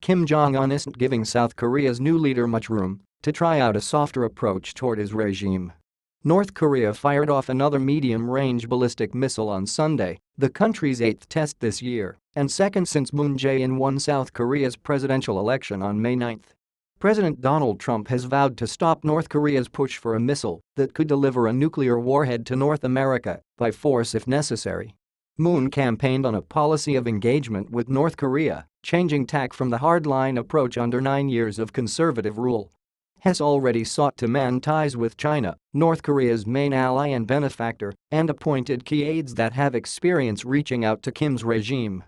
Kim Jong-un isn't giving South Korea's new leader much room to try out a softer approach toward his regime. North Korea fired off another medium-range ballistic missile on Sunday, the country's eighth test this year and second since Moon Jae-in won South Korea's presidential election on May 9. President Donald Trump has vowed to stop North Korea's push for a missile that could deliver a nuclear warhead to North America by force if necessary. Moon campaigned on a policy of engagement with North Korea, changing tack from the hardline approach under 9 years of conservative rule. Has already sought to mend ties with China, North Korea's main ally and benefactor, and appointed key aides that have experience reaching out to Kim's regime.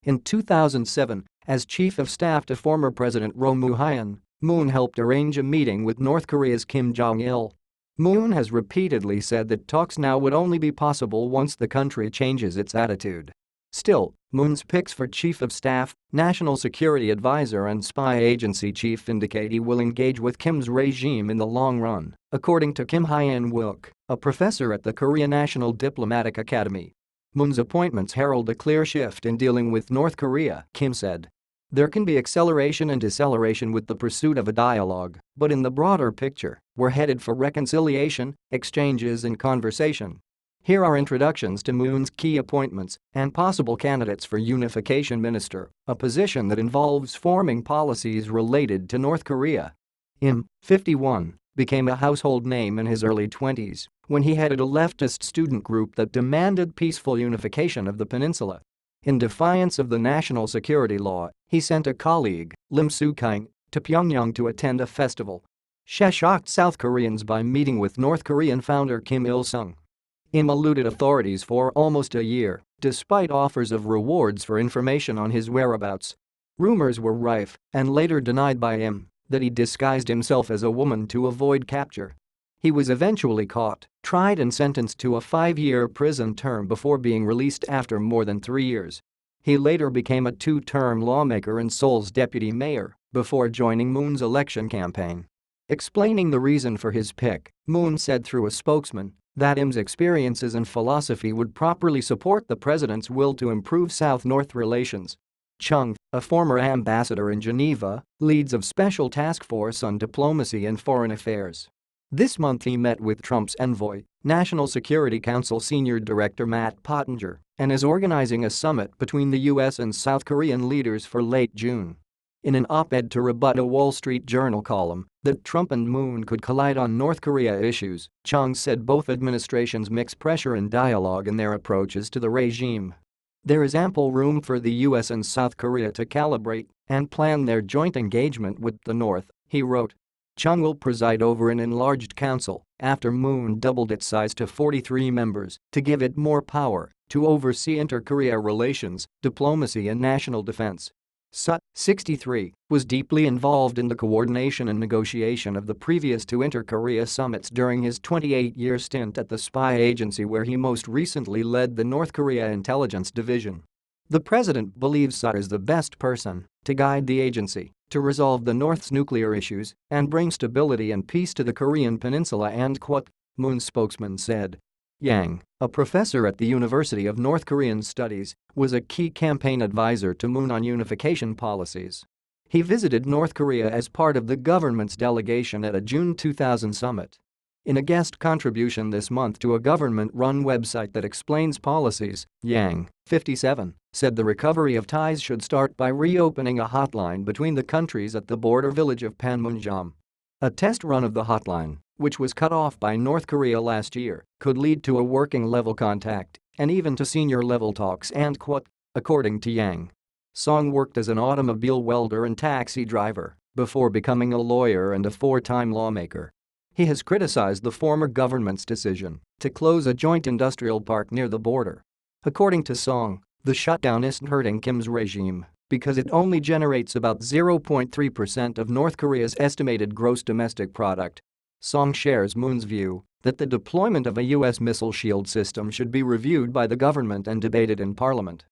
In 2007, as chief of staff to former President Roh Moo-hyun, Moon helped arrange a meeting with North Korea's Kim Jong-il. Moon has repeatedly said that talks now would only be possible once the country changes its attitude. Still, Moon's picks for chief of staff, national security advisor and spy agency chief indicate he will engage with Kim's regime in the long run, according to Kim Hyun-wook, a professor at the Korea National Diplomatic Academy. Moon's appointments herald a clear shift in dealing with North Korea, Kim said. There can be acceleration and deceleration with the pursuit of a dialogue, but in the broader picture, we're headed for reconciliation, exchanges and conversation. Here are introductions to Moon's key appointments and possible candidates for Unification Minister, a position that involves forming policies related to North Korea. Im, 51, became a household name in his early 20s when he headed a leftist student group that demanded peaceful unification of the peninsula. In defiance of the national security law, he sent a colleague, Lim Soo-kyung, to Pyongyang to attend a festival. She shocked South Koreans by meeting with North Korean founder Kim Il-sung. Im eluded authorities for almost a year, despite offers of rewards for information on his whereabouts. Rumors were rife, and later denied by Im, that he disguised himself as a woman to avoid capture. He was eventually caught, tried and sentenced to a 5-year prison term before being released after more than 3 years. He later became a 2-term lawmaker and Seoul's deputy mayor before joining Moon's election campaign. Explaining the reason for his pick, Moon said through a spokesman that Im's experiences and philosophy would properly support the president's will to improve South-North relations. Chung, a former ambassador in Geneva, leads of Special Task Force on Diplomacy and Foreign Affairs. This month he met with Trump's envoy, National Security Council Senior Director Matt Pottinger, and is organizing a summit between the U.S. and South Korean leaders for late June. In an op-ed to rebut a Wall Street Journal column that Trump and Moon could collide on North Korea issues, Chung said both administrations mix pressure and dialogue in their approaches to the regime. There is ample room for the U.S. and South Korea to calibrate and plan their joint engagement with the North, he wrote. Chung will preside over an enlarged council after Moon doubled its size to 43 members to give it more power to oversee inter-Korea relations, diplomacy and national defense. Sut, 63, was deeply involved in the coordination and negotiation of the previous 2 inter-Korea summits during his 28-year stint at the spy agency where he most recently led the North Korea Intelligence Division. The president believes Sut is the best person to guide the agency to resolve the North's nuclear issues and bring stability and peace to the Korean peninsula and quote, Moon's spokesman said. Yang, a professor at the University of North Korean Studies, was a key campaign advisor to Moon on unification policies. He visited North Korea as part of the government's delegation at a June 2000 summit. In a guest contribution this month to a government-run website that explains policies, Yang, 57, said the recovery of ties should start by reopening a hotline between the countries at the border village of Panmunjom. A test run of the hotline, which was cut off by North Korea last year, could lead to a working-level contact and even to senior-level talks and quote, according to Yang. Song worked as an automobile welder and taxi driver before becoming a lawyer and a 4-time lawmaker. He has criticized the former government's decision to close a joint industrial park near the border. According to Song, the shutdown isn't hurting Kim's regime because it only generates about 0.3% of North Korea's estimated gross domestic product. Song shares Moon's view that the deployment of a U.S. missile shield system should be reviewed by the government and debated in parliament.